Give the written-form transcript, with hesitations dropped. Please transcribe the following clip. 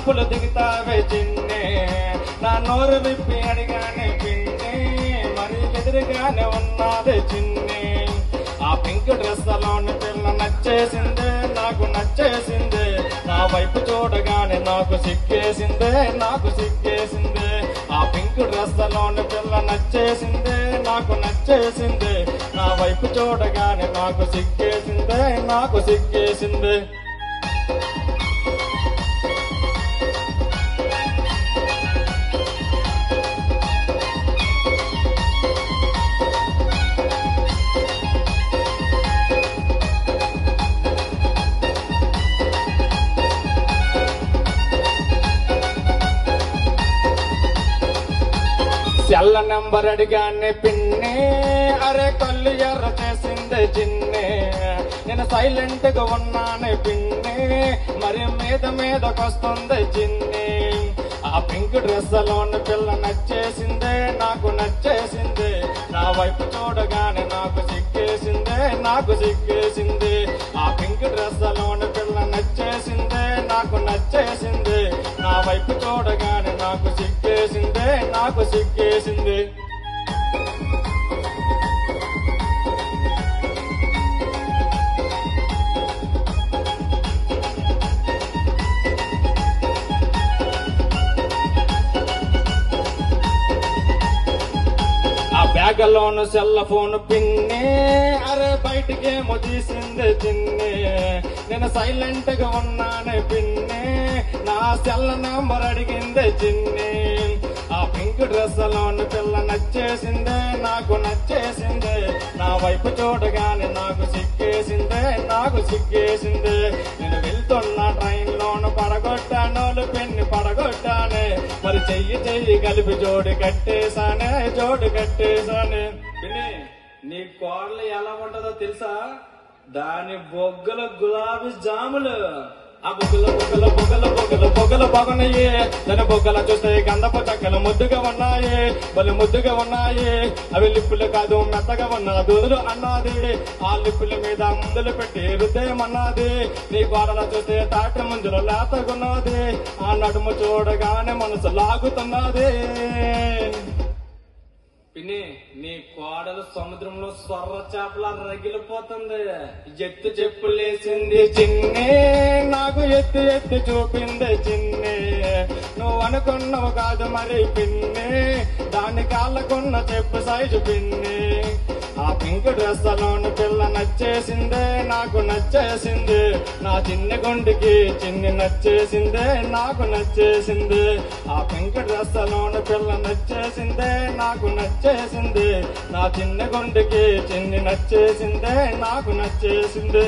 స్టెప్పులు దిగుతావే చిన్నే, నా నోరు విప్పి అడిగానే పిన్ని, మరి ఎదురుగానే ఉన్నది చిన్ని. ఆ పింక్ డ్రెస్ లోని పిల్ల నచ్చేసిందే, నాకు నచ్చేసిందే, నా వైపు చూడగానే నాకు సిగ్గేసిందే, నాకు సిగ్గేసిందే. ఆ పింక్ డ్రెస్ లోని పిల్ల నచ్చేసిందే, నాకు నచ్చేసిందే, నా వైపు చూడగానే నాకు సిగ్గేసిందే, నాకు సిగ్గేసిందే. సెల్ల నెంబర్ అడిగానే పిన్నే, అరే కళ్ళు ఎర్ర చేసిందే చిన్నే, నేను సైలెంట్ గా ఉన్నానే పిన్నే, మరి మీద మీదకొస్తుంది చిన్ని. ఆ పింక్ డ్రెస్ లోని పిల్ల నచ్చేసిందే, నాకు నచ్చేసిందే, నా వైపు చూడగానే నాకు సిగ్గేసిందే, నాకు సిగ్గేసిందే. ఆ పింక్ డ్రెస్ లోని పిల్ల నచ్చేసిందే, నాకు నచ్చేసిందే, నా వైపు చూడగానే నాకు సిగ్గేసిందే, నాకు సిగ్గేసింది. బ్యాగలోను సెల్ ఫోన్ పిన్నే, అరే బయటికేమో తీసిందే చిన్నే, నేను సైలెంట్ గా ఉన్నానే పిన్నే, నా సెల్ నంబర్ అడిగిందే చిన్ని. ఆ పింక్ డ్రెస్ లోని పిల్ల నచ్చేసిందే, నాకు నచ్చేసిందే, నా వైపు చూడగానే నాకు సిగ్గేసిందే, నాకు సిగ్గేసిందే. నేను వెళ్తున్న ట్రైన్ లోను పడగొట్టానోలు పెన్ని పడగొట్టానే, మరి చెయ్యి చెయ్యి కలిపి జోడు కట్టేశానే, జోడు కట్టేశానే. నీ కోడలు ఎలా ఉంటుందో తెలుసా? దాని బొగ్గల గులాబీ జాములు, ఆ బొగ్గల బొగ్గల బొగ్గల బొగ్గల బొగ్గల బాగున్నాయి, దాని బొగ్గల చూస్తే గంధపు చక్కలు ముద్దుగా ఉన్నాయి, బలు ముద్దుగా ఉన్నాయి. అవి లిప్పులు కాదు మెత్తగా ఉన్న దూదులు అన్నది, ఆ లిప్పుల మీద ముందులు పెట్టి హృదయమన్నది. నీ గోడల చూస్తే తాటి ముందులు లేతగున్నది, ఆ నడుము చూడగానే మనసు లాగుతున్నది. పిన్ని, నీ కోడలు సముద్రంలో స్వర్ర చేపల రగిలిపోతుంది. ఎత్తు చెప్పులేసింది చిన్ని, నాకు ఎత్తి ఎత్తి చూపింది చిన్ని. నువ్వు అనుకున్నావు కాదు మరి పిన్ని, దాని కాళ్ళకున్న చెప్పు సైజు పిన్ని. ఆ పింక్ డ్రెస్ లోని పిల్ల నచ్చేసిందే, నాకు నచ్చేసింది, నా చిన్ని గుండెకి చిన్ని నచ్చేసిందే, నాకు నచ్చేసింది. ఆ పింక్ డ్రెస్ లోని పిల్ల నచ్చేసిందే, నాకు నచ్చేసింది, నా చిన్ని గుండెకి చిన్ని నచ్చేసిందే, నాకు నచ్చేసింది.